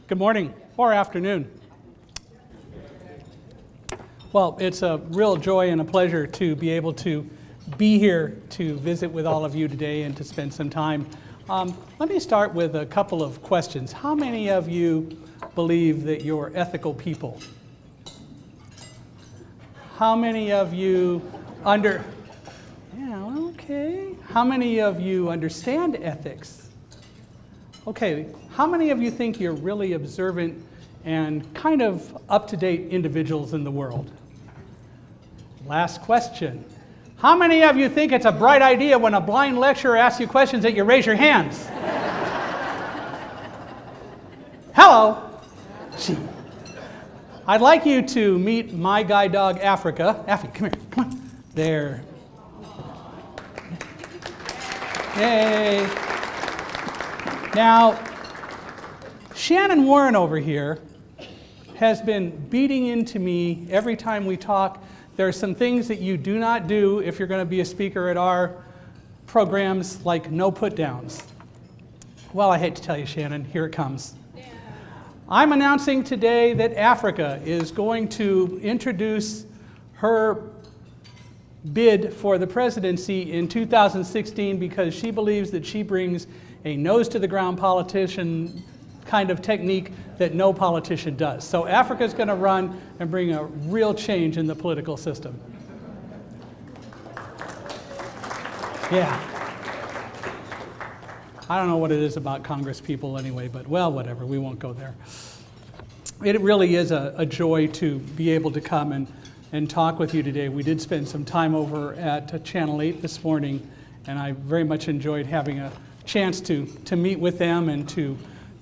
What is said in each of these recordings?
Good morning or afternoon. Well, it's a real joy and a pleasure to be able to be here to visit with all of you today and to spend some time. Let me start with a couple of questions. How many of you believe that you're ethical people? How many of you How many of you understand ethics? Okay, how many of you think you're really observant and kind of up-to-date individuals in the world? Last question. How many of you think it's a bright idea when a blind lecturer asks you questions that you raise your hands? Hello. Gee. I'd like you to meet my guide dog, Africa. Affy, come here, come on. There. Yay. Now, Shannon Warren over here has been beating into me every time we talk. There are some things that you do not do if you're going to be a speaker at our programs, like no put-downs. Well, I hate to tell you, Shannon, here it comes. I'm announcing today that Africa is going to introduce her bid for the presidency in 2016 because she believes that she brings a nose-to-the-ground politician kind of technique that no politician does. So Africa's going to run and bring a real change in the political system. Yeah. I don't know what it is about Congress people anyway, but well, whatever, we won't go there. It really is a joy to be able to come and talk with you today. We did spend some time over at Channel 8 this morning, and I very much enjoyed having a chance to meet with them and to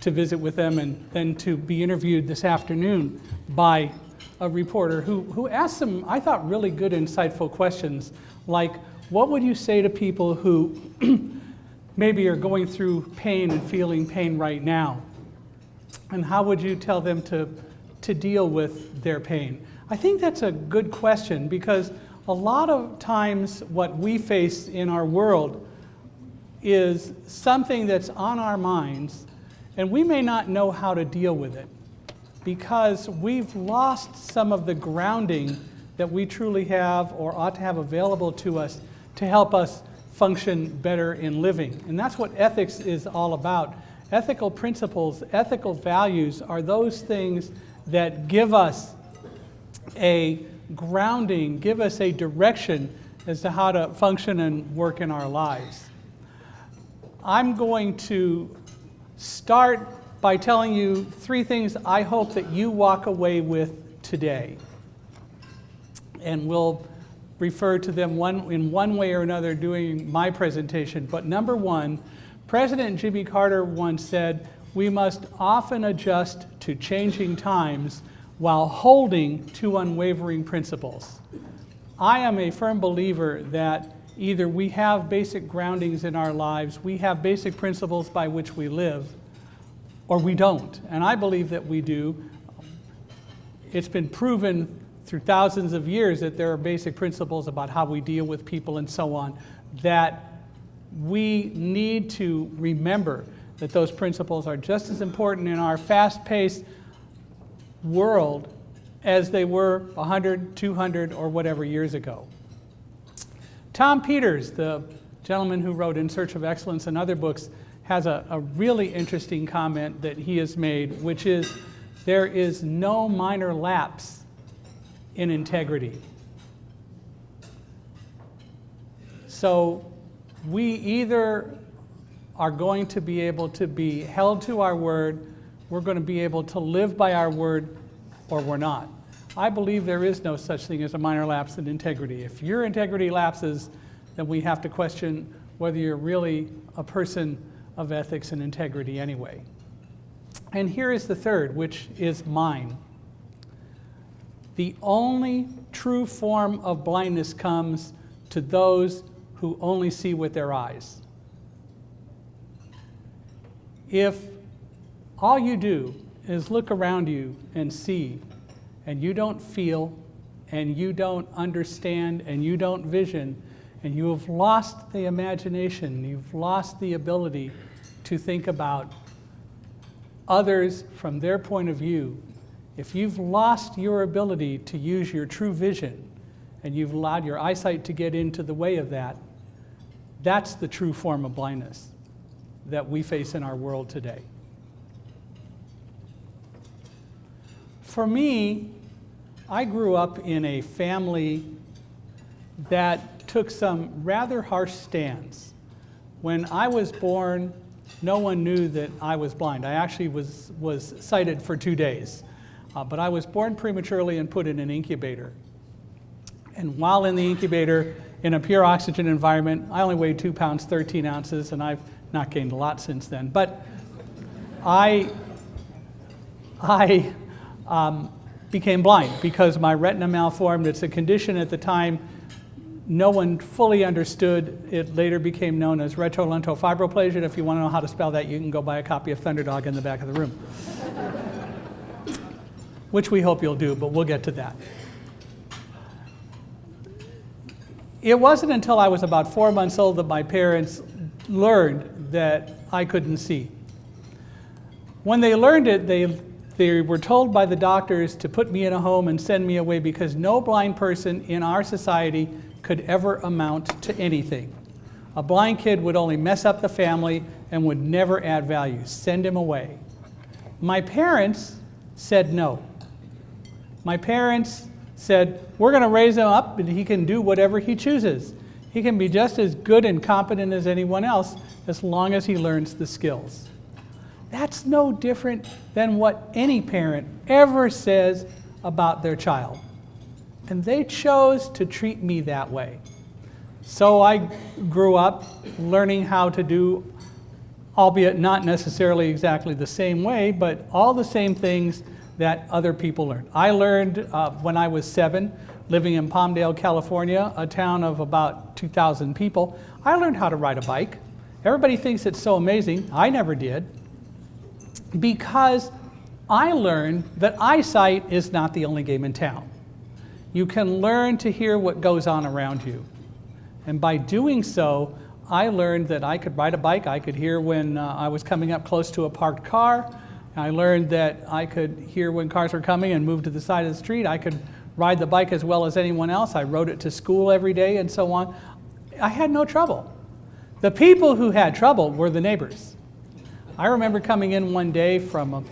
visit with them, and then to be interviewed this afternoon by a reporter who asked some, I thought, really good, insightful questions, like, what would you say to people who maybe are going through pain and feeling pain right now? And how would you tell them to deal with their pain? I think that's a good question, because a lot of times what we face in our world is something that's on our minds, and we may not know how to deal with it because we've lost some of the grounding that we truly have or ought to have available to us to help us function better in living. And that's what ethics is all about. Ethical principles, ethical values are those things that give us a grounding, give us a direction as to how to function and work in our lives. I'm going to start by telling you three things I hope that you walk away with today. And we'll refer to them in one way or another during my presentation. But number one, President Jimmy Carter once said, "We must often adjust to changing times while holding to unwavering principles." I am a firm believer that either we have basic groundings in our lives, we have basic principles by which we live, or we don't. And I believe that we do. It's been proven through thousands of years that there are basic principles about how we deal with people and so on, that we need to remember that those principles are just as important in our fast-paced world as they were 100, 200, or whatever years ago. Tom Peters, the gentleman who wrote In Search of Excellence and other books, has a really interesting comment that he has made, which is, there is no minor lapse in integrity. So we either are going to be able to be held to our word, we're going to be able to live by our word, or we're not. I believe there is no such thing as a minor lapse in integrity. If your integrity lapses, then we have to question whether you're really a person of ethics and integrity anyway. And here is the third, which is mine. The only true form of blindness comes to those who only see with their eyes. If all you do is look around you and see, and you don't feel, and you don't understand, and you don't vision, and you have lost the imagination, you've lost the ability to think about others from their point of view, if you've lost your ability to use your true vision and you've allowed your eyesight to get into the way of that, that's the true form of blindness that we face in our world today. For me, I grew up in a family that took some rather harsh stands. When I was born, no one knew that I was blind. I actually was sighted for 2 days. But I was born prematurely and put in an incubator. And while in the incubator, in a pure oxygen environment, I only weighed 2 pounds, 13 ounces, and I've not gained a lot since then. But I became blind because my retina malformed. It's a condition at the time no one fully understood. It later became known as retrolentofibromatosis. If you want to know how to spell that, you can go buy a copy of Thunderdog in the back of the room. Which we hope you'll do, but we'll get to that. It wasn't until I was about 4 months old that my parents learned that I couldn't see. When they learned it, they were told by the doctors to put me in a home and send me away because no blind person in our society could ever amount to anything. A blind kid would only mess up the family and would never add value. Send him away. My parents said no. My parents said, we're going to raise him up and he can do whatever he chooses. He can be just as good and competent as anyone else as long as he learns the skills. That's no different than what any parent ever says about their child. And they chose to treat me that way. So I grew up learning how to do, albeit not necessarily exactly the same way, but all the same things that other people learned. I learned when I was 7, living in Palmdale, California, a town of about 2,000 people. I learned how to ride a bike. Everybody thinks it's so amazing. I never did. Because I learned that eyesight is not the only game in town. You can learn to hear what goes on around you. And by doing so, I learned that I could ride a bike. I could hear when I was coming up close to a parked car. I learned that I could hear when cars were coming and move to the side of the street. I could ride the bike as well as anyone else. I rode it to school every day and so on. I had no trouble. The people who had trouble were the neighbors. I remember coming in one day from a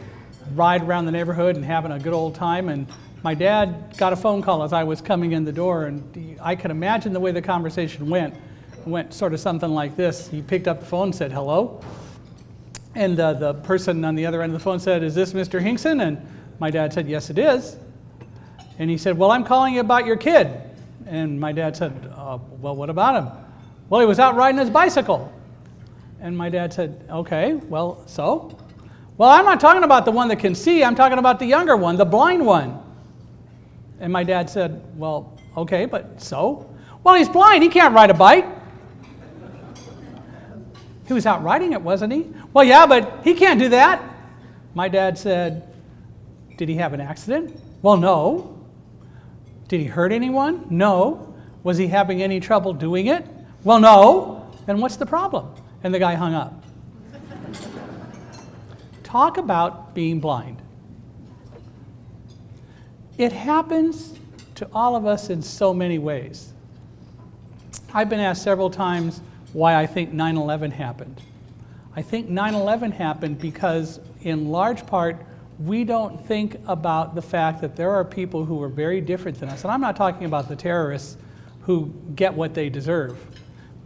ride around the neighborhood and having a good old time, and my dad got a phone call as I was coming in the door, and I could imagine the way the conversation went. It went sort of something like this. He picked up the phone and said, hello. And the person on the other end of the phone said, is this Mr. Hinkson? And my dad said, yes, it is. And he said, well, I'm calling you about your kid. And my dad said, well, what about him? Well, he was out riding his bicycle. And my dad said, okay, well, so? Well, I'm not talking about the one that can see. I'm talking about the younger one, the blind one. And my dad said, well, okay, but so? Well, he's blind. He can't ride a bike. He was out riding it, wasn't he? Well, yeah, but he can't do that. My dad said, did he have an accident? Well, no. Did he hurt anyone? No. Was he having any trouble doing it? Well, no. Then what's the problem? And the guy hung up. Talk about being blind. It happens to all of us in so many ways. I've been asked several times why I think 9/11 happened. I think 9/11 happened because, in large part, we don't think about the fact that there are people who are very different than us. And I'm not talking about the terrorists who get what they deserve,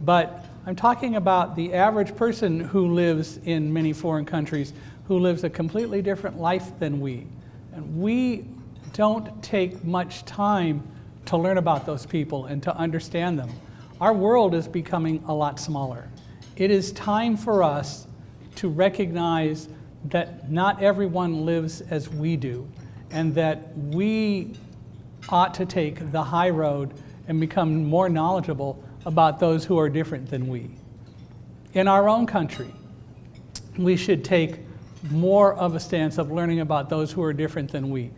but I'm talking about the average person who lives in many foreign countries, who lives a completely different life than we. And we don't take much time to learn about those people and to understand them. Our world is becoming a lot smaller. It is time for us to recognize that not everyone lives as we do, and that we ought to take the high road and become more knowledgeable about those who are different than we. In our own country, we should take more of a stance of learning about those who are different than we.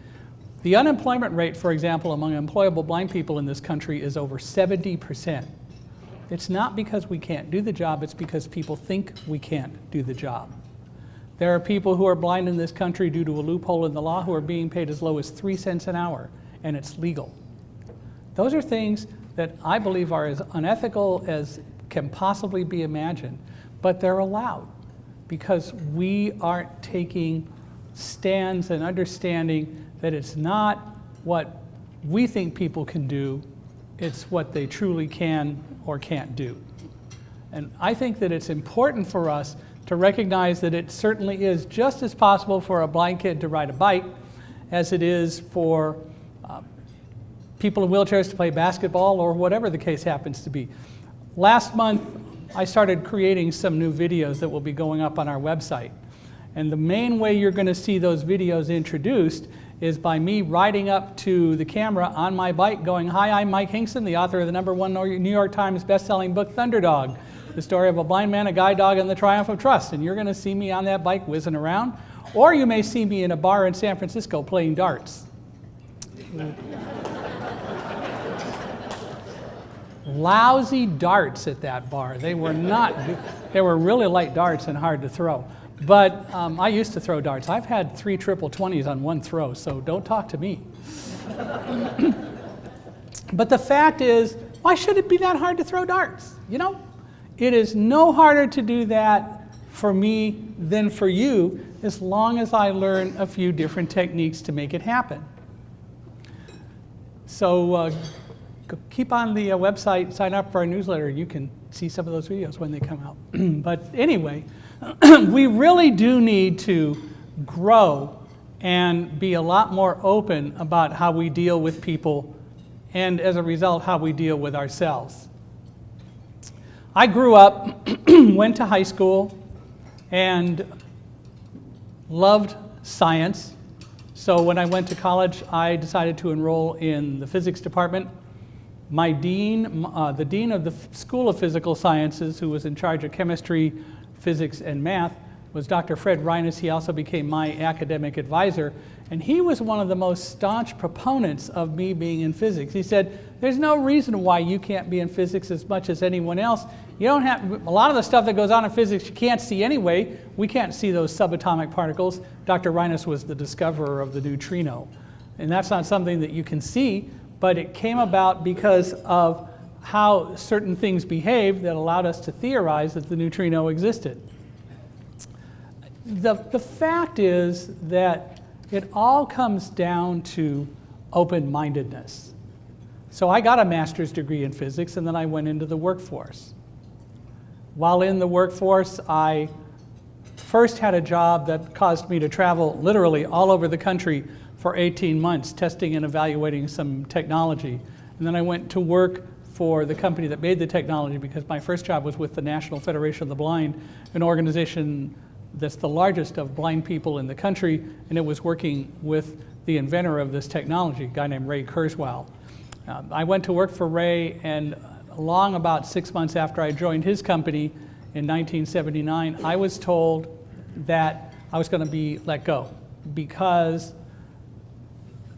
The unemployment rate, for example, among employable blind people in this country is over 70%. It's not because we can't do the job, it's because people think we can't do the job. There are people who are blind in this country due to a loophole in the law who are being paid as low as 3 cents an hour, and it's legal. Those are things that I believe are as unethical as can possibly be imagined, but they're allowed because we aren't taking stands and understanding that it's not what we think people can do, it's what they truly can or can't do. And I think that it's important for us to recognize that it certainly is just as possible for a blind kid to ride a bike as it is for people in wheelchairs to play basketball or whatever the case happens to be. Last month, I started creating some new videos that will be going up on our website. And the main way you're going to see those videos introduced is by me riding up to the camera on my bike going, "Hi, I'm Mike Hinkson, the author of the #1 New York Times best-selling book, Thunderdog, the story of a blind man, a guide dog, and the triumph of trust." And you're going to see me on that bike whizzing around. Or you may see me in a bar in San Francisco playing darts. Lousy darts at that bar. They were really light darts and hard to throw. But I used to throw darts. I've had 3 triple 20s on one throw, so don't talk to me. But the fact is, why should it be that hard to throw darts? You know, it is no harder to do that for me than for you, as long as I learn a few different techniques to make it happen. So keep on the website, sign up for our newsletter. You can see some of those videos when they come out. But anyway, we really do need to grow and be a lot more open about how we deal with people and, as a result, how we deal with ourselves. I grew up, went to high school, and loved science. So when I went to college, I decided to enroll in the physics department. My dean, the dean of the School of Physical Sciences, who was in charge of chemistry, physics, and math, was Dr. Fred Reines. He also became my academic advisor, and he was one of the most staunch proponents of me being in physics. He said, "There's no reason why you can't be in physics as much as anyone else. You don't have, a lot of the stuff that goes on in physics you can't see anyway. We can't see those subatomic particles." Dr. Reines was the discoverer of the neutrino, and that's not something that you can see, but it came about because of how certain things behaved that allowed us to theorize that the neutrino existed. The fact is that it all comes down to open-mindedness. So I got a master's degree in physics, and then I went into the workforce. While in the workforce, I first had a job that caused me to travel literally all over the country for 18 months, testing and evaluating some technology. And then I went to work for the company that made the technology, because my first job was with the National Federation of the Blind, an organization that's the largest of blind people in the country, and it was working with the inventor of this technology, a guy named Ray Kurzweil. I went to work for Ray, and along about 6 months after I joined his company in 1979, I was told that I was going to be let go because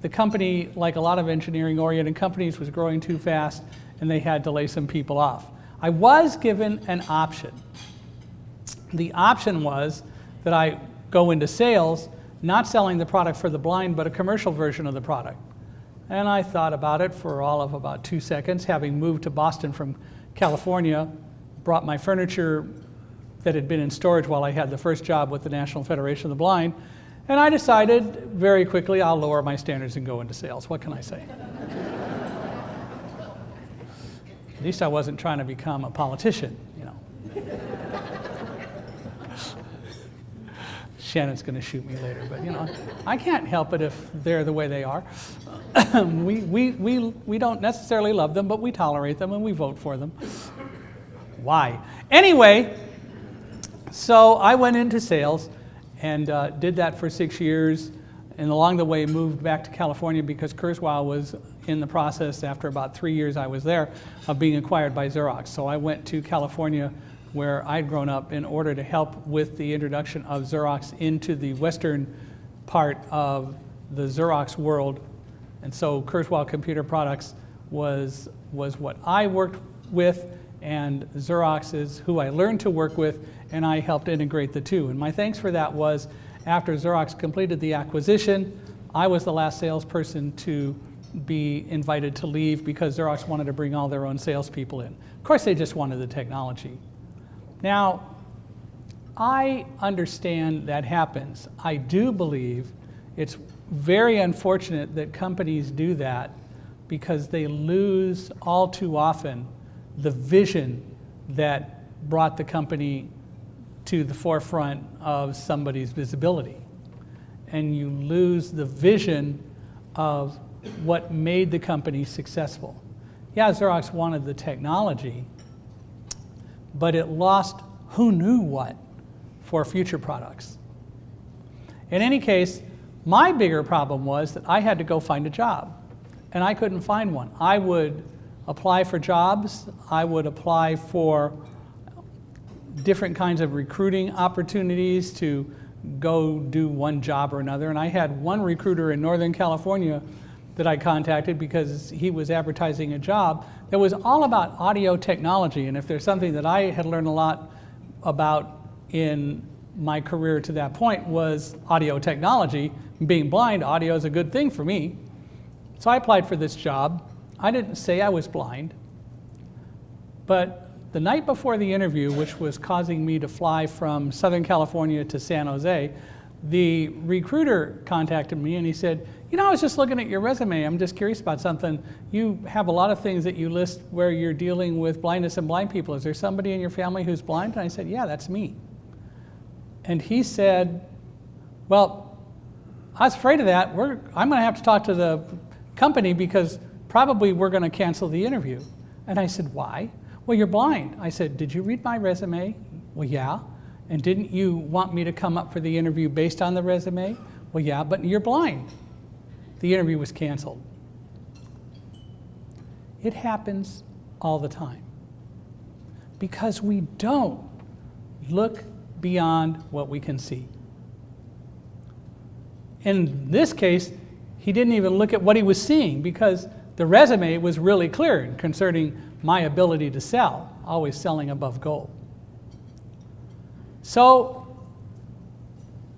the company, like a lot of engineering-oriented companies, was growing too fast, and they had to lay some people off. I was given an option. The option was that I go into sales, not selling the product for the blind, but a commercial version of the product. And I thought about it for all of about 2 seconds, having moved to Boston from California, brought my furniture that had been in storage while I had the first job with the National Federation of the Blind, and I decided very quickly I'll lower my standards and go into sales. What can I say? At least I wasn't trying to become a politician, you know. Shannon's going to shoot me later, but you know, I can't help it if they're the way they are. We don't necessarily love them, but we tolerate them and we vote for them. Why? Anyway, so I went into sales and did that for 6 years, and along the way moved back to California because Kurzweil was in the process, after about 3 years I was there, of being acquired by Xerox. So I went to California, where I'd grown up, in order to help with the introduction of Xerox into the western part of the Xerox world. And so Kurzweil Computer Products was what I worked with, and Xerox is who I learned to work with, and I helped integrate the two. And my thanks for that was, after Xerox completed the acquisition, I was the last salesperson to be invited to leave because Xerox wanted to bring all their own salespeople in. Of course, they just wanted the technology. Now, I understand that happens. I do believe it's very unfortunate that companies do that because they lose all too often the vision that brought the company to the forefront of somebody's visibility. And you lose the vision of what made the company successful. Yeah, Xerox wanted the technology, but it lost who knew what for future products. In any case, my bigger problem was that I had to go find a job, and I couldn't find one. I would apply for jobs, I would apply for different kinds of recruiting opportunities to go do one job or another, and I had one recruiter in Northern California that I contacted because he was advertising a job that was all about audio technology. And if there's something that I had learned a lot about in my career to that point was audio technology. Being blind, audio is a good thing for me. So I applied for this job. I didn't say I was blind, but the night before the interview, which was causing me to fly from Southern California to San Jose, the recruiter contacted me and he said, you know, I was just looking at your resume. I'm just curious about something. You have a lot of things that you list where you're dealing with blindness and blind people. Is there somebody in your family who's blind? And I said, yeah, that's me. And he said, well, I was afraid of that. I'm going to have to talk to the company because probably we're going to cancel the interview. And I said, why? Well, you're blind. I said, did you read my resume? Well, yeah. And didn't you want me to come up for the interview based on the resume? Well, yeah, but you're blind. The interview was canceled. It happens all the time because we don't look beyond what we can see. In this case, he didn't even look at what he was seeing because the resume was really clear concerning my ability to sell, always selling above goal. So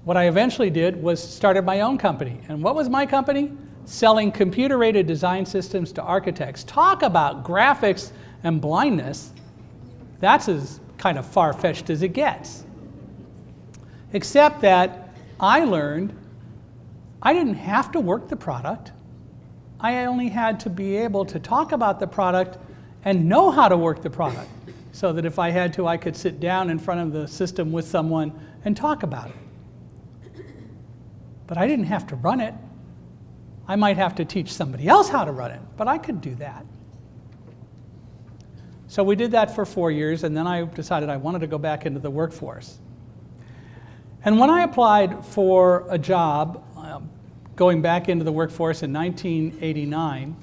what I eventually did was started my own company. And what was my company? Selling computer-aided design systems to architects. Talk about graphics and blindness. That's as kind of far-fetched as it gets. Except that I learned I didn't have to work the product. I only had to be able to talk about the product and know how to work the product so that if I had to, I could sit down in front of the system with someone and talk about it. But I didn't have to run it. I might have to teach somebody else how to run it, but I could do that. So we did that for 4 years, and then I decided I wanted to go back into the workforce. And when I applied for a job, going back into the workforce in 1989,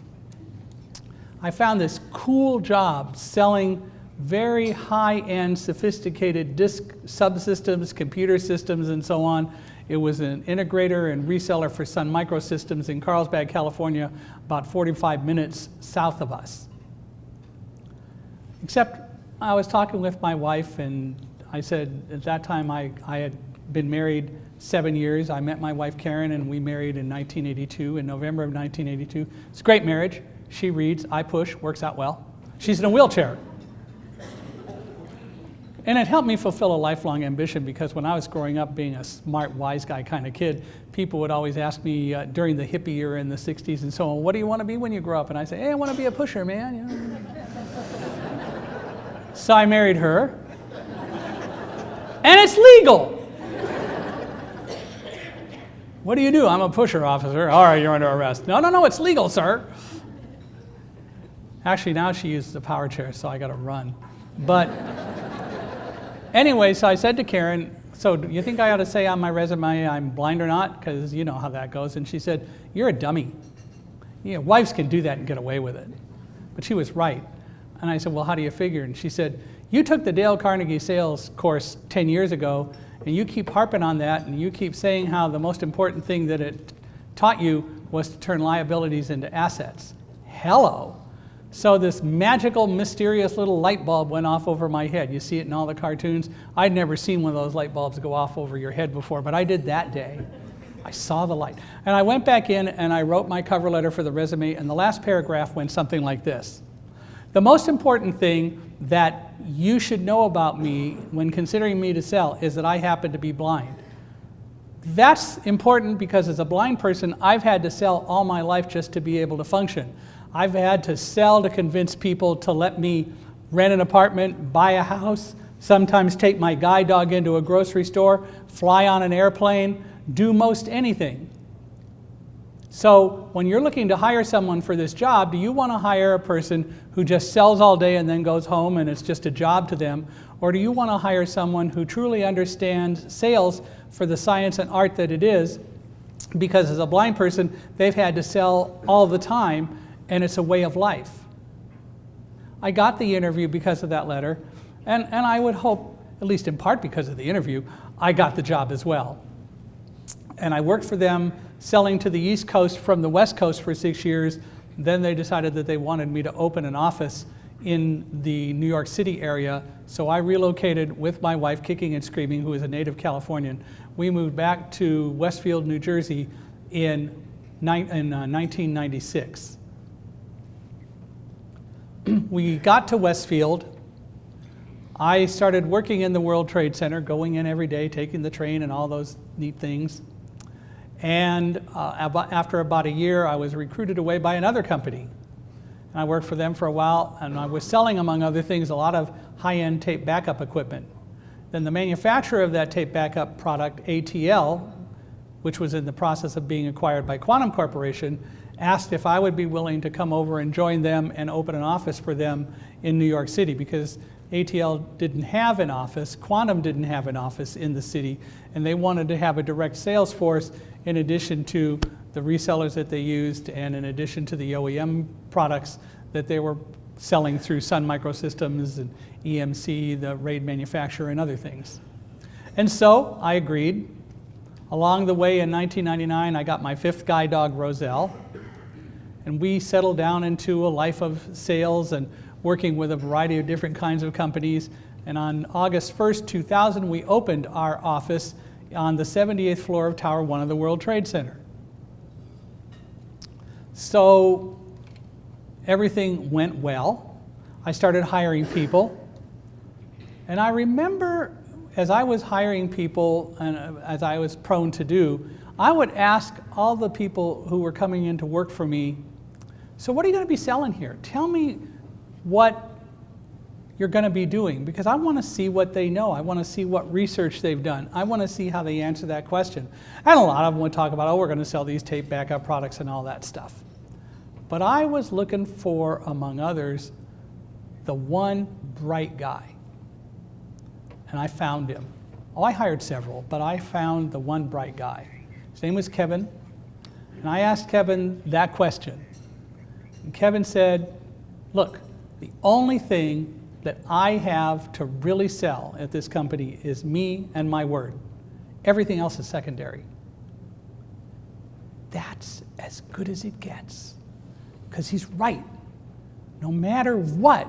I found this cool job selling very high-end, sophisticated disk subsystems, computer systems, and so on. It was an integrator and reseller for Sun Microsystems in Carlsbad, California, about 45 minutes south of us. Except I was talking with my wife, and I said at that time I had been married 7 years. I met my wife Karen, and we married in 1982, in November of 1982. It's a great marriage. She reads, I push, works out well. She's in a wheelchair. And it helped me fulfill a lifelong ambition because when I was growing up being a smart, wise guy kind of kid, people would always ask me during the hippie era in the 60s and so on, what do you want to be when you grow up? And I say, hey, I want to be a pusher, man. You know? So I married her. And it's legal. What do you do? I'm a pusher, officer. All right, you're under arrest. No, it's legal, sir. Actually, now she uses a power chair, so I got to run. But anyway, so I said to Karen, so do you think I ought to say on my resume I'm blind or not? Because you know how that goes. And she said, you're a dummy. You know, wives can do that and get away with it. But she was right. And I said, well, how do you figure? And she said, you took the Dale Carnegie sales course 10 years ago, and you keep harping on that, and you keep saying how the most important thing that it taught you was to turn liabilities into assets. Hello. So this magical, mysterious little light bulb went off over my head. You see it in all the cartoons. I'd never seen one of those light bulbs go off over your head before, but I did that day. I saw the light. And I went back in and I wrote my cover letter for the resume, and the last paragraph went something like this. The most important thing that you should know about me when considering me to sell is that I happen to be blind. That's important because as a blind person, I've had to sell all my life just to be able to function. I've had to sell to convince people to let me rent an apartment, buy a house, sometimes take my guide dog into a grocery store, fly on an airplane, do most anything. So when you're looking to hire someone for this job, do you want to hire a person who just sells all day and then goes home and it's just a job to them? Or do you want to hire someone who truly understands sales for the science and art that it is? Because as a blind person, they've had to sell all the time, and it's a way of life. I got the interview because of that letter, and I would hope, at least in part because of the interview, I got the job as well. And I worked for them selling to the East Coast from the West Coast for 6 years. Then they decided that they wanted me to open an office in the New York City area. So I relocated with my wife, kicking and screaming, who is a native Californian. We moved back to Westfield, New Jersey in 1996. We got to Westfield. I started working in the World Trade Center, going in every day, taking the train and all those neat things. And after about a year, I was recruited away by another company. And I worked for them for a while, and I was selling, among other things, a lot of high-end tape backup equipment. Then the manufacturer of that tape backup product, ATL, which was in the process of being acquired by Quantum Corporation, asked if I would be willing to come over and join them and open an office for them in New York City, because ATL didn't have an office, Quantum didn't have an office in the city, and they wanted to have a direct sales force in addition to the resellers that they used and in addition to the OEM products that they were selling through Sun Microsystems and EMC, the RAID manufacturer, and other things. And so I agreed. Along the way in 1999, I got my 5th guide dog, Roselle, and we settled down into a life of sales and working with a variety of different kinds of companies. And on August 1st, 2000, we opened our office on the 78th floor of Tower 1 of the World Trade Center. So everything went well. I started hiring people. And I remember as I was hiring people, and as I was prone to do, I would ask all the people who were coming in to work for me, so what are you going to be selling here? Tell me what you're going to be doing, because I want to see what they know. I want to see what research they've done. I want to see how they answer that question. And a lot of them would talk about, oh, we're going to sell these tape backup products and all that stuff. But I was looking for, among others, the one bright guy. And I found him. Oh, I hired several, but I found the one bright guy. His name was Kevin. And I asked Kevin that question. And Kevin said, look, the only thing that I have to really sell at this company is me and my word. Everything else is secondary. That's as good as it gets. Because he's right. No matter what,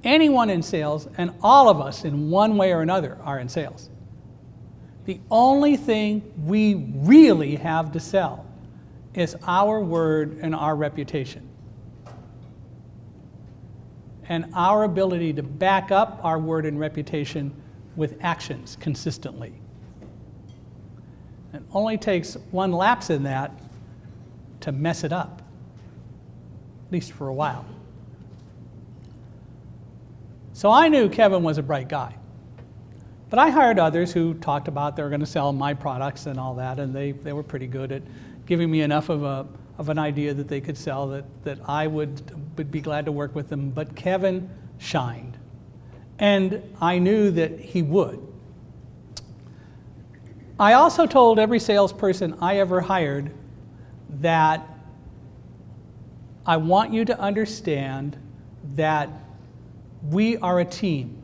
anyone in sales, and all of us in one way or another are in sales. The only thing we really have to sell is our word and our reputation. And our ability to back up our word and reputation with actions consistently. It only takes one lapse in that to mess it up, at least for a while. So I knew Kevin was a bright guy. But I hired others who talked about they were going to sell my products and all that, and they were pretty good at giving me enough of an idea that they could sell that I would be glad to work with them. But Kevin shined. And I knew that he would. I also told every salesperson I ever hired that I want you to understand that we are a team.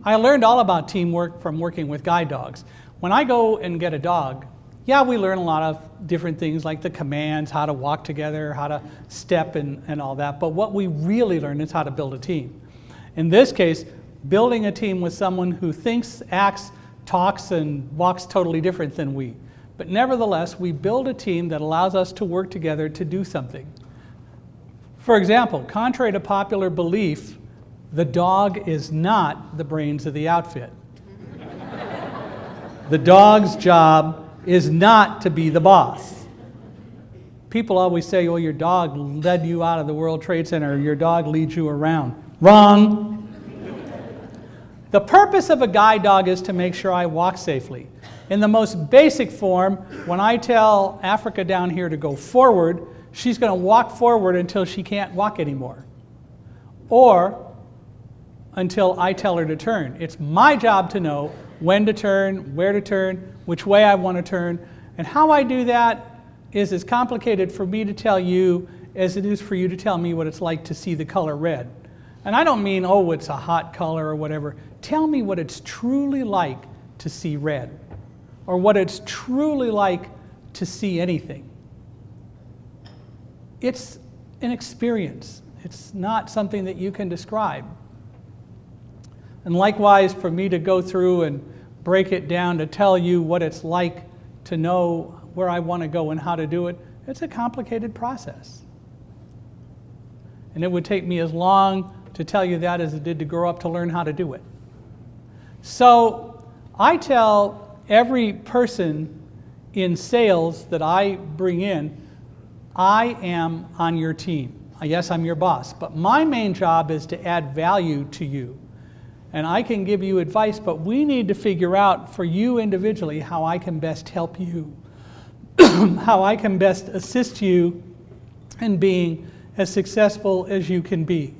I learned all about teamwork from working with guide dogs. When I go and get a dog, Yeah, we learn a lot of different things like the commands, how to walk together, how to step and all that. But what we really learn is how to build a team. In this case, building a team with someone who thinks, acts, talks, and walks totally different than we. But nevertheless, we build a team that allows us to work together to do something. For example, contrary to popular belief, the dog is not the brains of the outfit. The dog's job is not to be the boss. People always say, oh, your dog led you out of the World Trade Center, or your dog leads you around. Wrong. The purpose of a guide dog is to make sure I walk safely. In the most basic form, when I tell Africa down here to go forward, she's going to walk forward until she can't walk anymore. Or until I tell her to turn. It's my job to know when to turn, where to turn, which way I want to turn. And how I do that is as complicated for me to tell you as it is for you to tell me what it's like to see the color red. And I don't mean, oh, it's a hot color or whatever. Tell me what it's truly like to see red, or what it's truly like to see anything. It's an experience. It's not something that you can describe. And likewise, for me to go through and break it down to tell you what it's like to know where I want to go and how to do it, it's a complicated process. And it would take me as long to tell you that as it did to grow up to learn how to do it. So I tell every person in sales that I bring in, I am on your team. Yes, I'm your boss, but my main job is to add value to you. And I can give you advice, but we need to figure out for you individually how I can best help you, how I can best assist you in being as successful as you can be.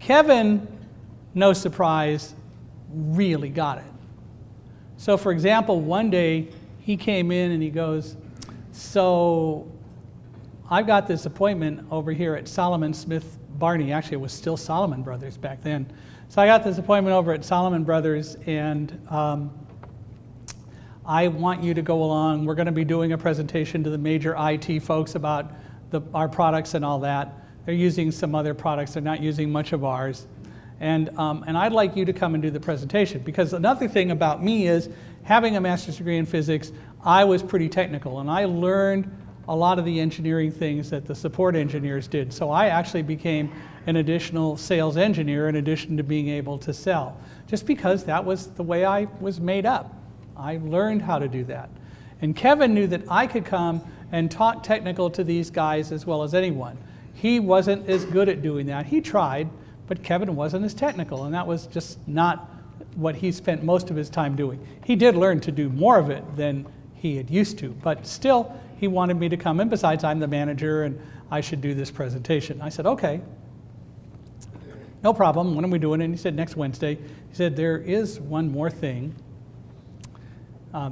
Kevin, no surprise, really got it. So for example, one day he came in and he goes, so I've got this appointment over here at Solomon Smith Barney. Actually, it was still Salomon Brothers back then. So I got this appointment over at Salomon Brothers, and I want you to go along. We're going to be doing a presentation to the major IT folks about our products and all that. They're using some other products. They're not using much of ours. And I'd like you to come and do the presentation. Because another thing about me is, having a master's degree in physics, I was pretty technical, and I learned a lot of the engineering things that the support engineers did. So I actually became an additional sales engineer in addition to being able to sell, just because that was the way I was made up. I learned how to do that. And Kevin knew that I could come and talk technical to these guys as well as anyone. He wasn't as good at doing that. He tried, but Kevin wasn't as technical, and that was just not what he spent most of his time doing. He did learn to do more of it than he had used to, but still, he wanted me to come in. Besides, I'm the manager and I should do this presentation. I said, okay, no problem. When are we doing it? And he said, next Wednesday. He said, there is one more thing.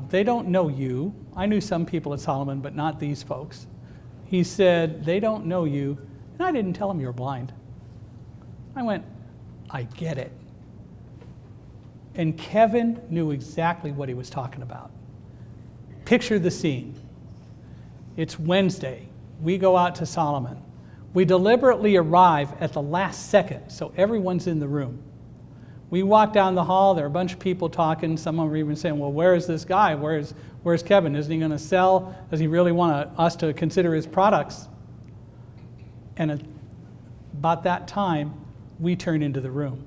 They don't know you. I knew some people at Solomon, but not these folks. He said, they don't know you. And I didn't tell him you were blind. I went, I get it. And Kevin knew exactly what he was talking about. Picture the scene. It's Wednesday. We go out to Solomon. We deliberately arrive at the last second, so everyone's in the room. We walk down the hall. There are a bunch of people talking. Some of them are even saying, well, where is this guy? Where's Kevin? Isn't he going to sell? Does he really want us to consider his products? And about that time, we turn into the room.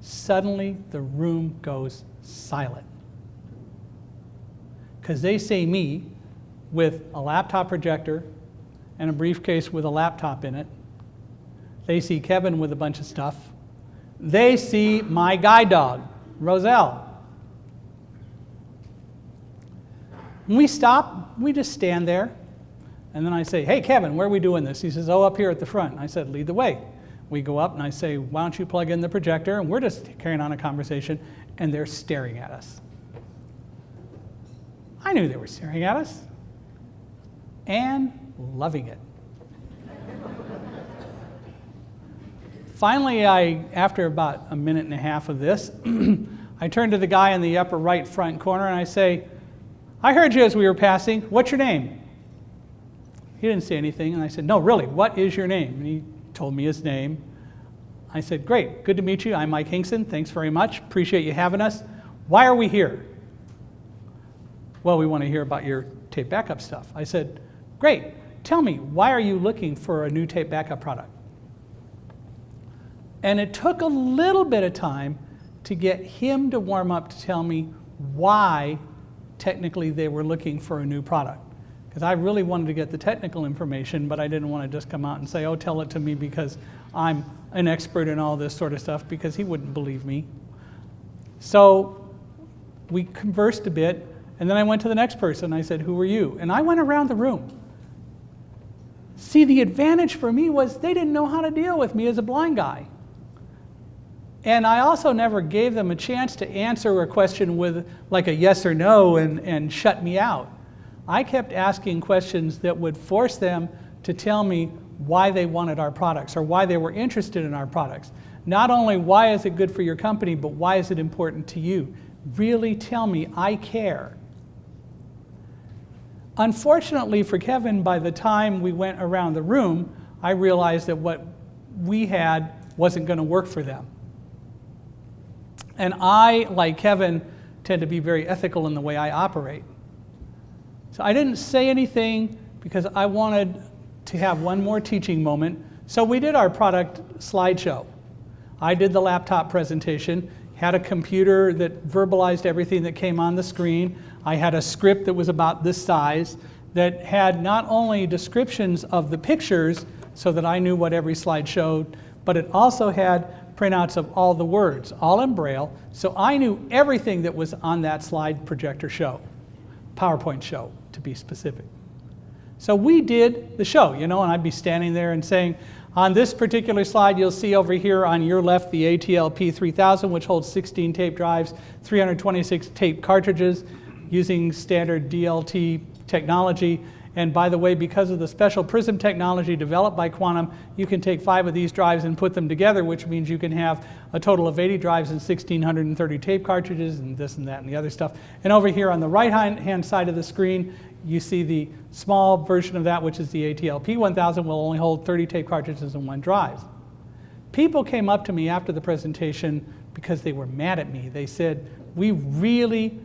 Suddenly, the room goes silent. Because they see me with a laptop projector and a briefcase with a laptop in it. They see Kevin with a bunch of stuff. They see my guide dog, Roselle. When we stop, we just stand there. And then I say, hey, Kevin, where are we doing this? He says, oh, up here at the front. And I said, lead the way. We go up and I say, why don't you plug in the projector? And we're just carrying on a conversation, and they're staring at us. I knew they were staring at us and loving it. Finally, after about a minute and a half of this, I turn to the guy in the upper right front corner and I say, I heard you as we were passing. What's your name? He didn't say anything, and I said, no, really, what is your name? And he told me his name. I said, great, good to meet you. I'm Mike Hinkson. Thanks very much. Appreciate you having us. Why are we here? Well, we want to hear about your tape backup stuff. I said, great. Tell me, why are you looking for a new tape backup product? And it took a little bit of time to get him to warm up to tell me why technically they were looking for a new product. Because I really wanted to get the technical information, but I didn't want to just come out and say, oh, tell it to me because I'm an expert in all this sort of stuff, because he wouldn't believe me. So we conversed a bit, and then I went to the next person. I said, who are you? And I went around the room. See, the advantage for me was they didn't know how to deal with me as a blind guy. And I also never gave them a chance to answer a question with like a yes or no and shut me out. I kept asking questions that would force them to tell me why they wanted our products or why they were interested in our products. Not only why is it good for your company, but why is it important to you? Really tell me, I care. Unfortunately for Kevin, by the time we went around the room, I realized that what we had wasn't going to work for them. And I, like Kevin, tend to be very ethical in the way I operate. So I didn't say anything because I wanted to have one more teaching moment. So we did our product slideshow. I did the laptop presentation, had a computer that verbalized everything that came on the screen. I had a script that was about this size that had not only descriptions of the pictures so that I knew what every slide showed, but it also had printouts of all the words, all in Braille, so I knew everything that was on that slide projector show, PowerPoint show, to be specific. So we did the show, and I'd be standing there and saying, on this particular slide, you'll see over here on your left the ATL P3000, which holds 16 tape drives, 326 tape cartridges using standard DLT technology. And by the way, because of the special Prism technology developed by Quantum, you can take 5 of these drives and put them together, which means you can have a total of 80 drives and 1,630 tape cartridges and this and that and the other stuff. And over here on the right-hand side of the screen, you see the small version of that, which is the ATL P1000, will only hold 30 tape cartridges and 1 drive. People came up to me after the presentation because they were mad at me. They said, we really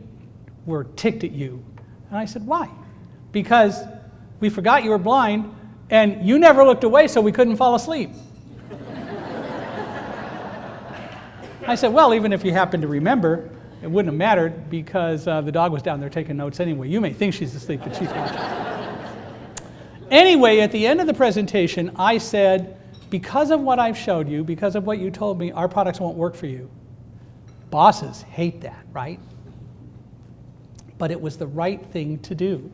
were ticked at you. And I said, why? Because we forgot you were blind and you never looked away so we couldn't fall asleep. I said, well, even if you happen to remember, it wouldn't have mattered because the dog was down there taking notes anyway. You may think she's asleep, but she's not. Anyway, at the end of the presentation, I said, because of what I've showed you, because of what you told me, our products won't work for you. Bosses hate that, right? But it was the right thing to do.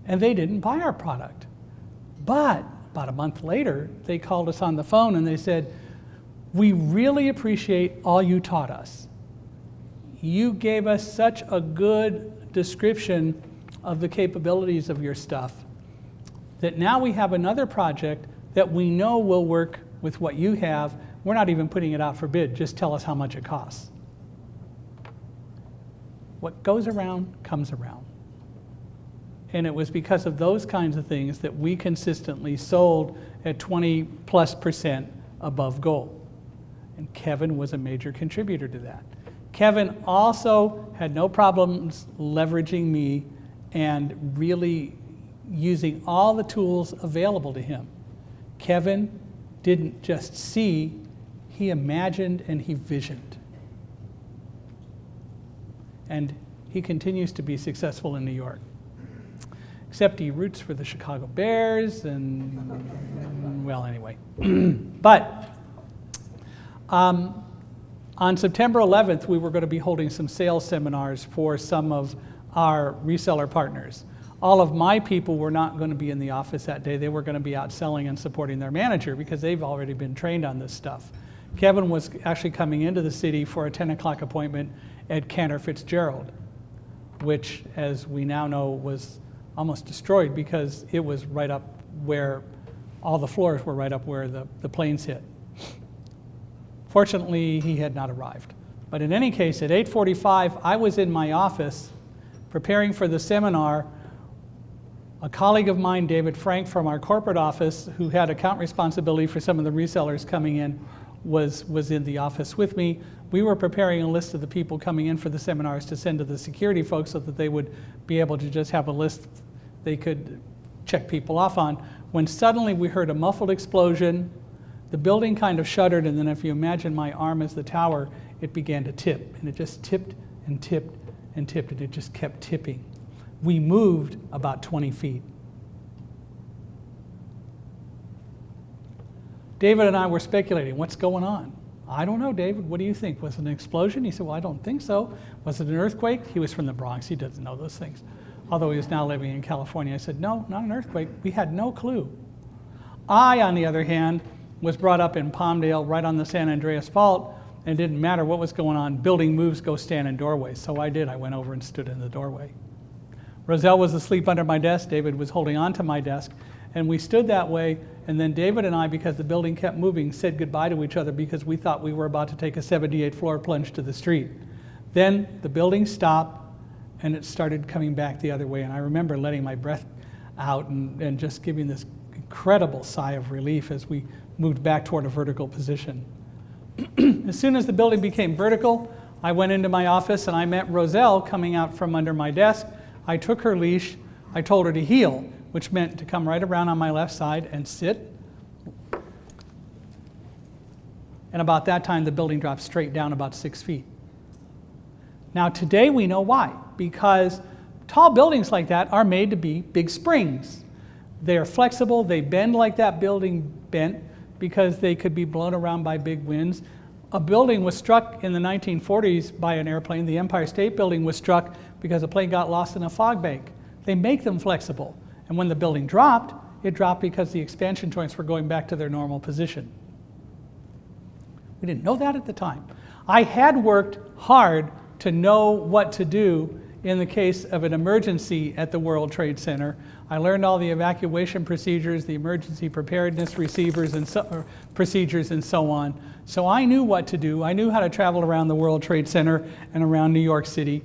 And they didn't buy our product. But about a month later, they called us on the phone and they said, we really appreciate all you taught us. You gave us such a good description of the capabilities of your stuff that now we have another project that we know will work with what you have. We're not even putting it out for bid. Just tell us how much it costs. What goes around comes around. And it was because of those kinds of things that we consistently sold at 20+% above goal. And Kevin was a major contributor to that. Kevin also had no problems leveraging me and really using all the tools available to him. Kevin didn't just see, he imagined and he visioned. And he continues to be successful in New York. Except he roots for the Chicago Bears and, well, anyway. But on September 11th, we were going to be holding some sales seminars for some of our reseller partners. All of my people were not going to be in the office that day. They were going to be out selling and supporting their manager because they've already been trained on this stuff. Kevin was actually coming into the city for a 10 o'clock appointment at Cantor Fitzgerald, which, as we now know, was almost destroyed because it was right up where all the floors were right up where the planes hit. Fortunately, he had not arrived. But in any case, at 8:45, I was in my office preparing for the seminar, a colleague of mine, David Frank, from our corporate office, who had account responsibility for some of the resellers coming in, was in the office with me. We were preparing a list of the people coming in for the seminars to send to the security folks so that they would be able to just have a list they could check people off on, when suddenly we heard a muffled explosion. The building kind of shuddered, and then if you imagine my arm as the tower, it began to tip, and it just tipped and tipped and tipped, and it just kept tipping. We moved about 20 feet. David and I were speculating, what's going on? I don't know, David, what do you think? Was it an explosion? He said, well, I don't think so. Was it an earthquake? He was from the Bronx, he doesn't know those things. Although he is now living in California. I said, no, not an earthquake. We had no clue. I, on the other hand, was brought up in Palmdale, right on the San Andreas Fault, and it didn't matter what was going on. Building moves, go stand in doorways. So I did. I went over and stood in the doorway. Roselle was asleep under my desk. David was holding on to my desk. And we stood that way, and then David and I, because the building kept moving, said goodbye to each other because we thought we were about to take a 78-floor plunge to the street. Then the building stopped, and it started coming back the other way. And I remember letting my breath out and just giving this incredible sigh of relief as we moved back toward a vertical position. As soon as the building became vertical, I went into my office and I met Roselle coming out from under my desk. I took her leash. I told her to heel, which meant to come right around on my left side and sit. And about that time, the building dropped straight down about 6 feet. Now today we know why, because tall buildings like that are made to be big springs. They are flexible, they bend like that building bent because they could be blown around by big winds. A building was struck in the 1940s by an airplane. The Empire State Building was struck because a plane got lost in a fog bank. They make them flexible. And when the building dropped, it dropped because the expansion joints were going back to their normal position. We didn't know that at the time. I had worked hard to know what to do in the case of an emergency at the World Trade Center. I learned all the evacuation procedures, the emergency preparedness receivers and procedures and so on. So I knew what to do. I knew how to travel around the World Trade Center and around New York City.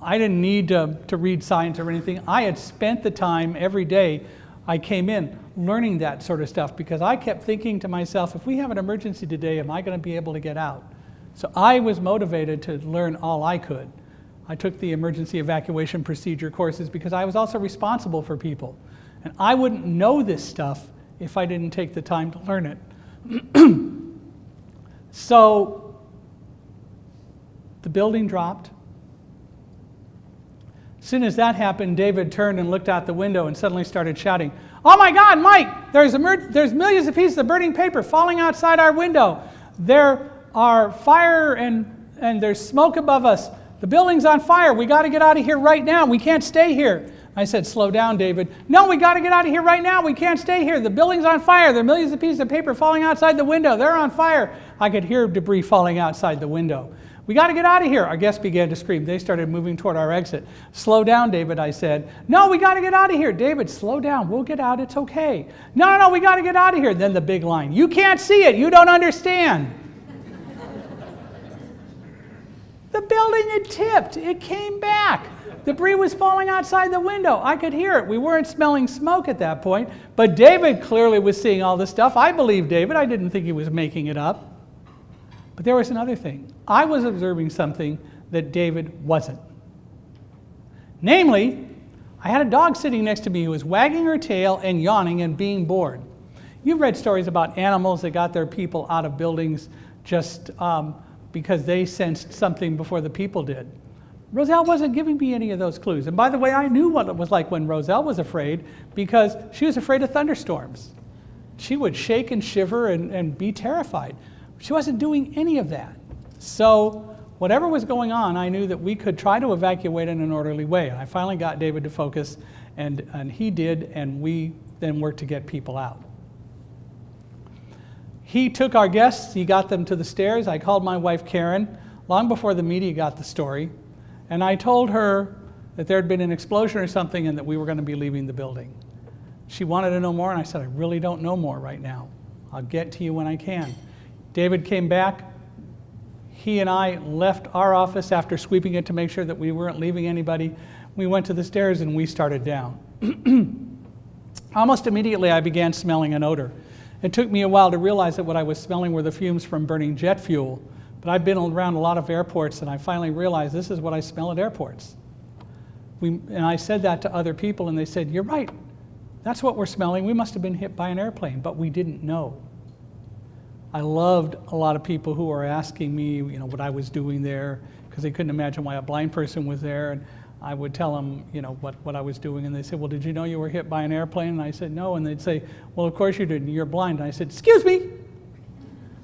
I didn't need to read science or anything. I had spent the time every day I came in learning that sort of stuff because I kept thinking to myself, if we have an emergency today, am I going to be able to get out? So I was motivated to learn all I could. I took the emergency evacuation procedure courses because I was also responsible for people. And I wouldn't know this stuff if I didn't take the time to learn it. So the building dropped. As soon as that happened, David turned and looked out the window and suddenly started shouting, "Oh my God, Mike, there's millions of pieces of burning paper falling outside our window. There are fire and there's smoke above us. The building's on fire. We got to get out of here right now. We can't stay here." I said, "Slow down, David." "No, we got to get out of here right now. We can't stay here. The building's on fire. There are millions of pieces of paper falling outside the window. They're on fire." I could hear debris falling outside the window. "We got to get out of here." Our guests began to scream. They started moving toward our exit. "Slow down, David," I said. "No, we got to get out of here." "David, slow down. We'll get out. It's okay." No, we got to get out of here." Then the big line, "You can't see it. You don't understand." The building had tipped. It came back. Debris was falling outside the window. I could hear it. We weren't smelling smoke at that point, but David clearly was seeing all this stuff. I believed David. I didn't think he was making it up. But there was another thing. I was observing something that David wasn't. Namely, I had a dog sitting next to me who was wagging her tail and yawning and being bored. You've read stories about animals that got their people out of buildings just because they sensed something before the people did. Roselle wasn't giving me any of those clues. And by the way, I knew what it was like when Roselle was afraid because she was afraid of thunderstorms. She would shake and shiver and be terrified. She wasn't doing any of that. So whatever was going on, I knew that we could try to evacuate in an orderly way. And I finally got David to focus, and he did, and we then worked to get people out. He took our guests, he got them to the stairs. I called my wife Karen long before the media got the story, and I told her that there had been an explosion or something and that we were going to be leaving the building. She wanted to know more, and I said, "I really don't know more right now. I'll get to you when I can." David came back. He and I left our office after sweeping it to make sure that we weren't leaving anybody. We went to the stairs and we started down. Almost immediately I began smelling an odor. It took me a while to realize that what I was smelling were the fumes from burning jet fuel. But I've been around a lot of airports and I finally realized this is what I smell at airports. And I said that to other people and they said, "You're right. That's what we're smelling. We must have been hit by an airplane," but we didn't know. I loved a lot of people who were asking me, what I was doing there, because they couldn't imagine why a blind person was there. And I would tell them, what I was doing. And they said, "Well, did you know you were hit by an airplane?" And I said, "No." And they'd say, "Well, of course you didn't. You're blind." And I said, "Excuse me.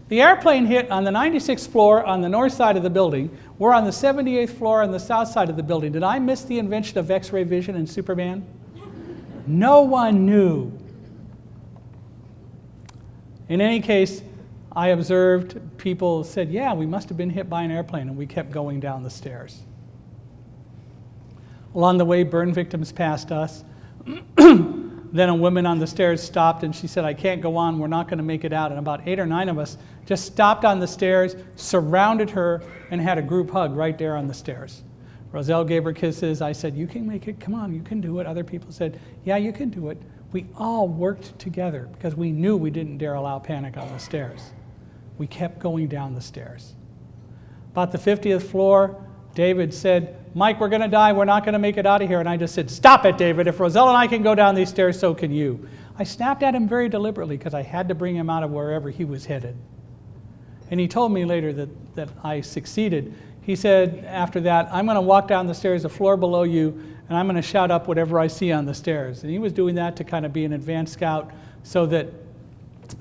The airplane hit on the 96th floor on the north side of the building. We're on the 78th floor on the south side of the building. Did I miss the invention of X-ray vision and Superman?" No one knew. In any case, I observed people said, "Yeah, we must have been hit by an airplane," and we kept going down the stairs. Along the way, burn victims passed us. Then a woman on the stairs stopped and she said, "I can't go on, we're not going to make it out." And about 8 or 9 of us just stopped on the stairs, surrounded her, and had a group hug right there on the stairs. Roselle gave her kisses. I said, "You can make it, come on, you can do it." Other people said, "Yeah, you can do it." We all worked together because we knew we didn't dare allow panic on the stairs. We kept going down the stairs. About the 50th floor, David said, "Mike, we're going to die. We're not going to make it out of here." And I just said, "Stop it, David. If Roselle and I can go down these stairs, so can you." I snapped at him very deliberately because I had to bring him out of wherever he was headed. And he told me later that I succeeded. He said after that, "I'm going to walk down the stairs a floor below you, and I'm going to shout up whatever I see on the stairs." And he was doing that to kind of be an advanced scout so that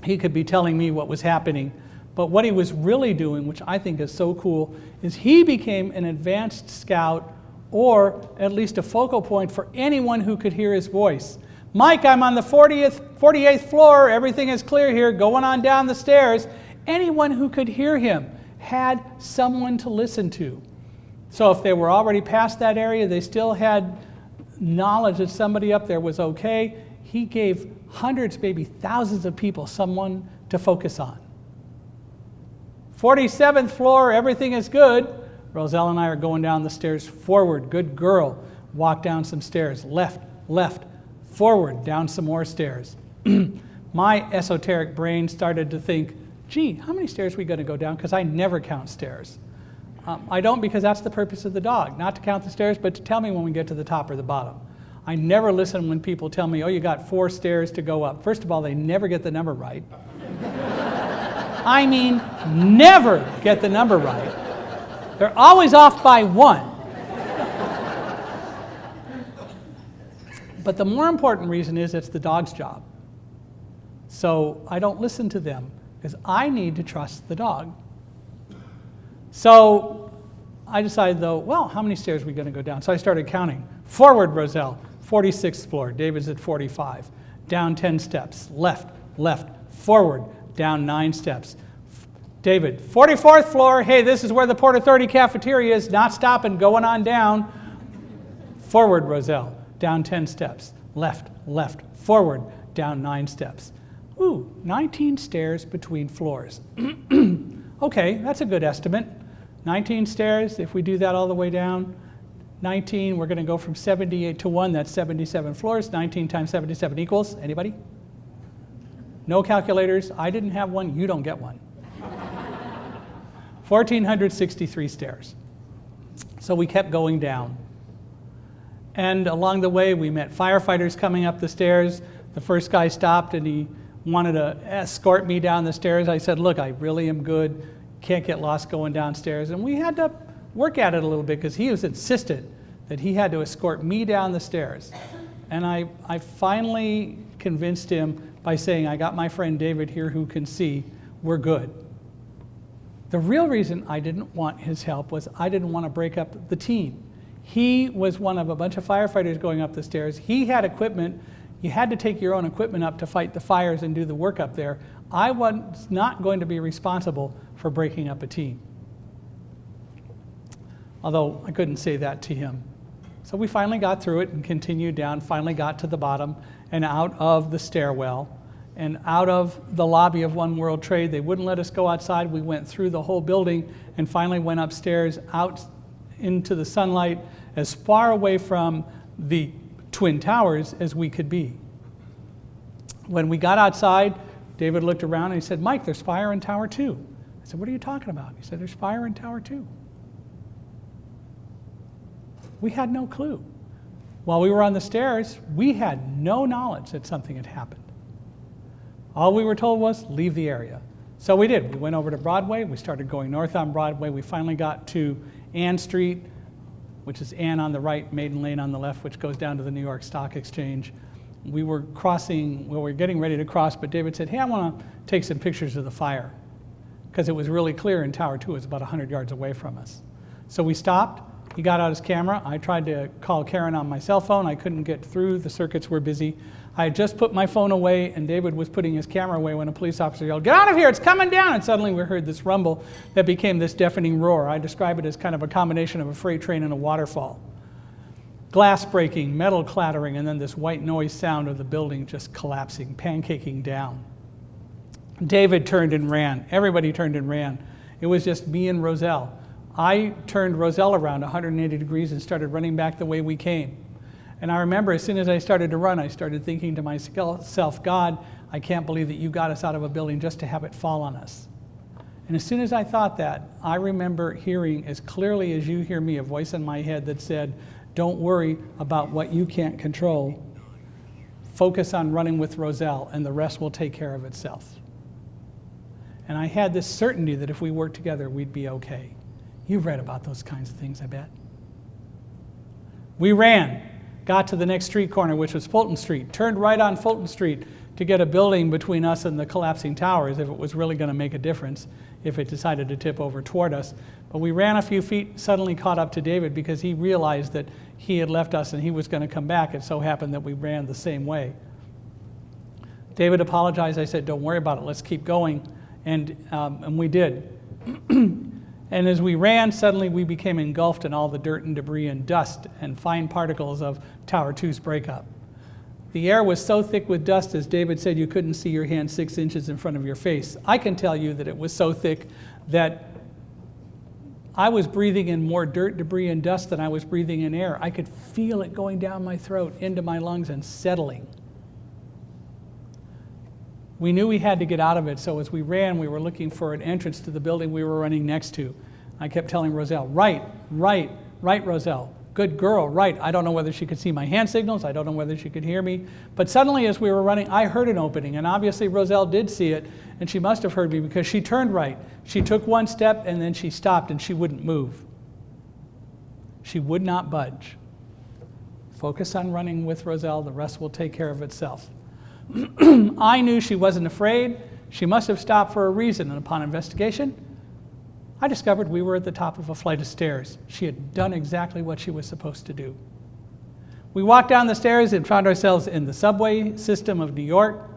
he could be telling me what was happening. But what he was really doing, which I think is so cool, is he became an advanced scout, or at least a focal point for anyone who could hear his voice. "Mike, I'm on the 48th floor. Everything is clear here. Going on down the stairs." Anyone who could hear him had someone to listen to. So if they were already past that area, they still had knowledge that somebody up there was okay. He gave hundreds, maybe thousands of people someone to focus on. 47th floor, everything is good. Roselle and I are going down the stairs. Forward, good girl. Walk down some stairs. Left, left, forward, down some more stairs. My esoteric brain started to think, gee, how many stairs are we going to go down? Because I never count stairs. I don't, because that's the purpose of the dog, not to count the stairs, but to tell me when we get to the top or the bottom. I never listen when people tell me, "Oh, you got 4 stairs to go up." First of all, they never get the number right. I mean, never get the number right. They're always off by 1. But the more important reason is it's the dog's job. So I don't listen to them because I need to trust the dog. So I decided, though, well, how many stairs are we going to go down? So I started counting. Forward, Roselle, 46th floor. David's at 45. Down 10 steps. Left, left, forward. Down 9 steps. David, 44th floor. Hey, this is where the Port Authority cafeteria is. Not stopping, going on down. Forward, Roselle. Down 10 steps. Left, left, forward. Down 9 steps. Ooh, 19 stairs between floors. Okay, that's a good estimate. 19 stairs, if we do that all the way down, 19, we're going to go from 78 to 1. That's 77 floors. 19 times 77 equals, anybody? No calculators. I didn't have one. You don't get one. 1,463 stairs. So we kept going down. And along the way, we met firefighters coming up the stairs. The first guy stopped and he wanted to escort me down the stairs. I said, "Look, I really am good. Can't get lost going downstairs." And we had to work at it a little bit because he was insistent that he had to escort me down the stairs. And I finally convinced him by saying, "I got my friend David here who can see. We're good." The real reason I didn't want his help was I didn't want to break up the team. He was one of a bunch of firefighters going up the stairs. He had equipment. You had to take your own equipment up to fight the fires and do the work up there. I was not going to be responsible for breaking up a team. Although I couldn't say that to him. So we finally got through it and continued down, finally got to the bottom and out of the stairwell and out of the lobby of One World Trade. They wouldn't let us go outside. We went through the whole building and finally went upstairs out into the sunlight as far away from the Twin Towers as we could be. When we got outside, David looked around and he said, Mike, there's fire in Tower 2. I said, what are you talking about? He said, there's fire in Tower 2. We had no clue. While we were on the stairs, we had no knowledge that something had happened. All we were told was, leave the area. So we did. We went over to Broadway. We started going north on Broadway. We finally got to Ann Street, which is Ann on the right, Maiden Lane on the left, which goes down to the New York Stock Exchange. We were crossing, well, we were getting ready to cross, but David said, hey, I want to take some pictures of the fire, because it was really clear in Tower 2. It was about 100 yards away from us. So we stopped. He got out his camera. I tried to call Karen on my cell phone. I couldn't get through. The circuits were busy. I had just put my phone away, and David was putting his camera away when a police officer yelled, get out of here, it's coming down! And suddenly we heard this rumble that became this deafening roar. I describe it as kind of a combination of a freight train and a waterfall. Glass breaking, metal clattering, and then this white noise sound of the building just collapsing, pancaking down. David turned and ran. Everybody turned and ran. It was just me and Roselle. I turned Roselle around 180 degrees and started running back the way we came. And I remember as soon as I started to run, I started thinking to myself, God, I can't believe that you got us out of a building just to have it fall on us. And as soon as I thought that, I remember hearing as clearly as you hear me a voice in my head that said, don't worry about what you can't control. Focus on running with Roselle and the rest will take care of itself. And I had this certainty that if we worked together, we'd be okay. You've read about those kinds of things, I bet. We ran, got to the next street corner, which was Fulton Street, turned right on Fulton Street to get a building between us and the collapsing towers if it was really going to make a difference, if it decided to tip over toward us. But we ran a few feet, suddenly caught up to David because he realized that he had left us and he was going to come back. It so happened that we ran the same way. David apologized. I said, don't worry about it, let's keep going. And we did. And as we ran, suddenly we became engulfed in all the dirt and debris and dust and fine particles of Tower 2's breakup. The air was so thick with dust, as David said, you couldn't see your hand 6 inches in front of your face. I can tell you that it was so thick that I was breathing in more dirt, debris, and dust than I was breathing in air. I could feel it going down my throat, into my lungs, and settling. We knew we had to get out of it, so as we ran, we were looking for an entrance to the building we were running next to. I kept telling Roselle, right, Roselle. Good girl, right. I don't know whether she could see my hand signals. I don't know whether she could hear me. But suddenly as we were running, I heard an opening, and obviously Roselle did see it, and she must have heard me because she turned right. She took one step, and then she stopped, and she wouldn't move. She would not budge. Focus on running with Roselle. The rest will take care of itself. I knew she wasn't afraid. She must have stopped for a reason, and upon investigation, I discovered we were at the top of a flight of stairs. She had done exactly what she was supposed to do. We walked down the stairs and found ourselves in the subway system of New York.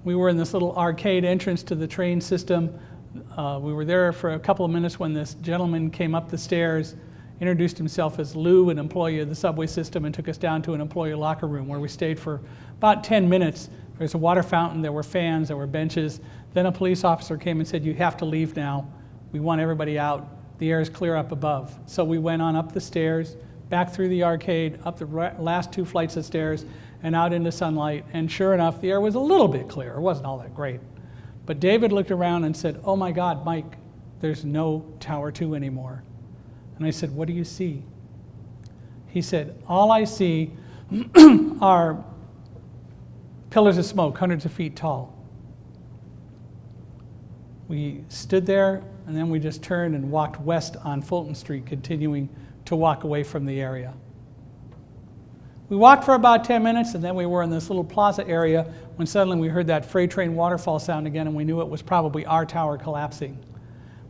We were in this little arcade entrance to the train system. We were there for a couple of minutes when this gentleman came up the stairs, introduced himself as Lou, an employee of the subway system, and took us down to an employee locker room where we stayed for about 10 minutes. There's a water fountain, there were fans, there were benches. Then a police officer came and said, you have to leave now. We want everybody out. The air is clear up above. So we went on up the stairs, back through the arcade, up the last 2 flights of stairs, and out into sunlight. And sure enough, the air was a little bit clear. It wasn't all that great. But David looked around and said, oh my God, Mike, there's no Tower 2 anymore. And I said, what do you see? He said, all I see are pillars of smoke, hundreds of feet tall. We stood there, and then we just turned and walked west on Fulton Street, continuing to walk away from the area. We walked for about 10 minutes, and then we were in this little plaza area when suddenly we heard that freight train waterfall sound again, and we knew it was probably our tower collapsing.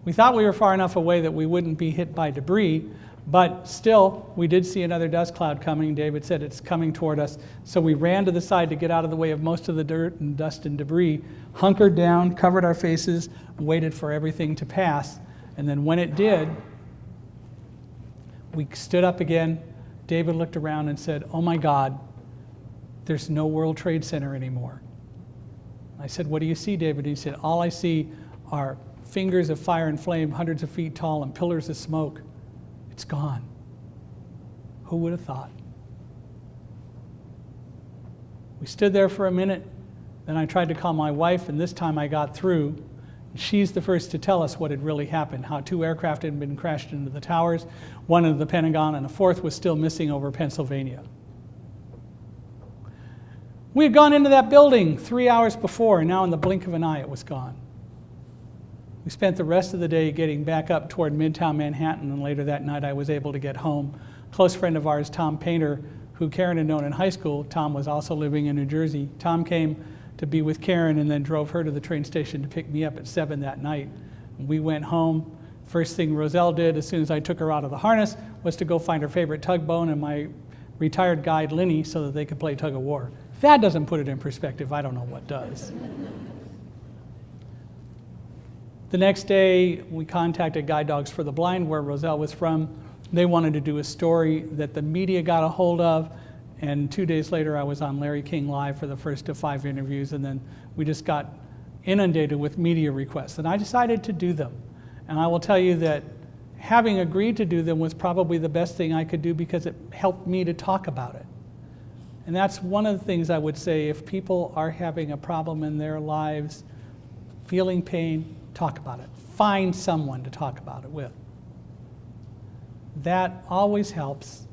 We thought we were far enough away that we wouldn't be hit by debris, but still, we did see another dust cloud coming. David said it's coming toward us. So we ran to the side to get out of the way of most of the dirt and dust and debris, hunkered down, covered our faces, waited for everything to pass. And then when it did, we stood up again. David looked around and said, oh my God, there's no World Trade Center anymore. I said, what do you see, David? He said, all I see are fingers of fire and flame, hundreds of feet tall, and pillars of smoke. It's gone. Who would have thought? We stood there for a minute, then I tried to call my wife, and this time I got through. She's the first to tell us what had really happened, how 2 aircraft had been crashed into the towers, 1 into the Pentagon, and a 4th was still missing over Pennsylvania. We had gone into that building 3 hours before, and now in the blink of an eye it was gone. We spent the rest of the day getting back up toward Midtown Manhattan, and later that night I was able to get home. A close friend of ours, Tom Painter, who Karen had known in high school, Tom was also living in New Jersey. Tom came to be with Karen and then drove her to the train station to pick me up at 7 that night. We went home. First thing Roselle did as soon as I took her out of the harness was to go find her favorite tugboat and my retired guide, Linny, so that they could play tug of war. If that doesn't put it in perspective, I don't know what does. The next day, we contacted Guide Dogs for the Blind, where Roselle was from. They wanted to do a story that the media got a hold of, and 2 days later I was on Larry King Live for the first of 5 interviews, and then we just got inundated with media requests, and I decided to do them. And I will tell you that having agreed to do them was probably the best thing I could do because it helped me to talk about it. And that's one of the things I would say, if people are having a problem in their lives, feeling pain, talk about it. Find someone to talk about it with. That always helps.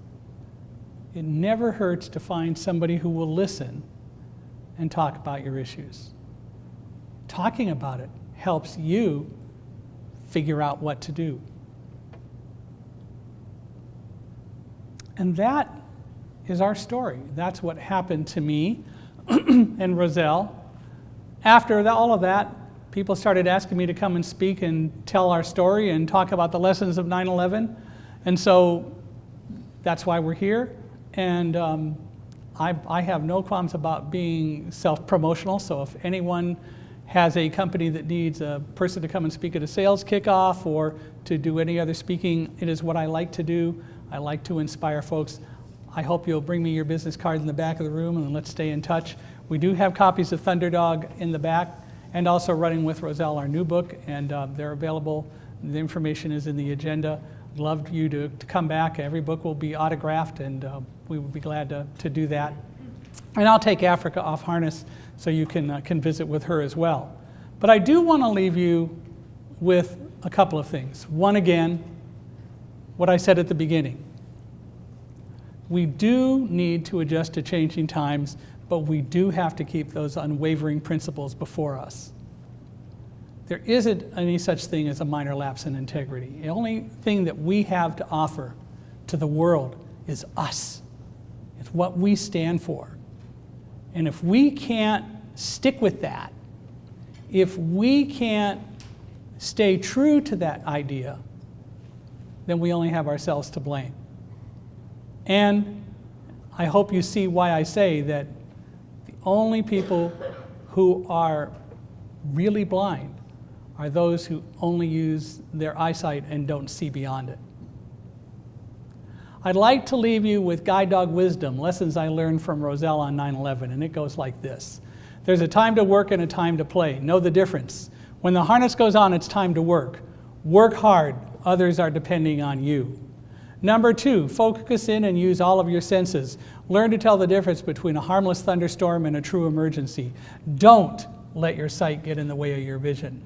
It never hurts to find somebody who will listen and talk about your issues. Talking about it helps you figure out what to do. And that is our story. That's what happened to me and Roselle. After all of that, people started asking me to come and speak and tell our story and talk about the lessons of 9/11. And so that's why we're here. And I have no qualms about being self-promotional. So if anyone has a company that needs a person to come and speak at a sales kickoff or to do any other speaking, it is what I like to do. I like to inspire folks. I hope you'll bring me your business cards in the back of the room and let's stay in touch. We do have copies of Thunderdog in the back and also Running with Roselle, our new book, and they're available. The information is in the agenda. I'd love you to come back. Every book will be autographed, and we would be glad to do that. And I'll take Africa off harness so you can visit with her as well. But I do want to leave you with a couple of things. One, again, what I said at the beginning. We do need to adjust to changing times, but we do have to keep those unwavering principles before us. There isn't any such thing as a minor lapse in integrity. The only thing that we have to offer to the world is us. It's what we stand for. And if we can't stick with that, if we can't stay true to that idea, then we only have ourselves to blame. And I hope you see why I say that the only people who are really blind are those who only use their eyesight and don't see beyond it. I'd like to leave you with Guide Dog wisdom, lessons I learned from Roselle on 9/11, and it goes like this. There's a time to work and a time to play. Know the difference. When the harness goes on, it's time to work. Work hard. Others are depending on you. Number 2, focus in and use all of your senses. Learn to tell the difference between a harmless thunderstorm and a true emergency. Don't let your sight get in the way of your vision.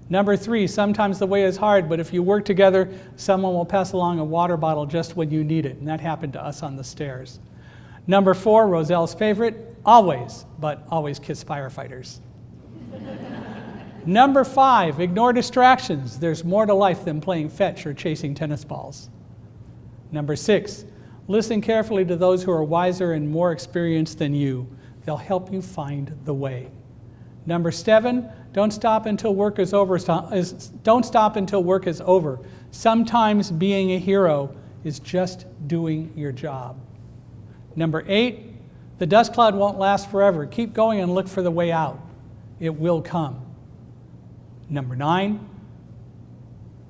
Number 3, sometimes the way is hard, but if you work together, someone will pass along a water bottle just when you need it, and that happened to us on the stairs. Number 4, Roselle's favorite, always, but always kiss firefighters. Number 5, ignore distractions. There's more to life than playing fetch or chasing tennis balls. Number 6, listen carefully to those who are wiser and more experienced than you. They'll help you find the way. Number 7, don't stop until work is over. Don't stop until work is over. Sometimes being a hero is just doing your job. Number 8, the dust cloud won't last forever. Keep going and look for the way out. It will come. Number 9,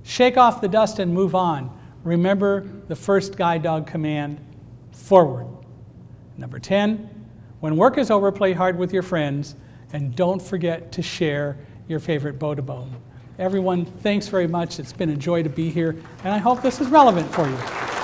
shake off the dust and move on. Remember the first Guide Dog command, forward. Number 10, when work is over, play hard with your friends, and don't forget to share your favorite Bow-to-Bone. Everyone, thanks very much. It's been a joy to be here, and I hope this is relevant for you.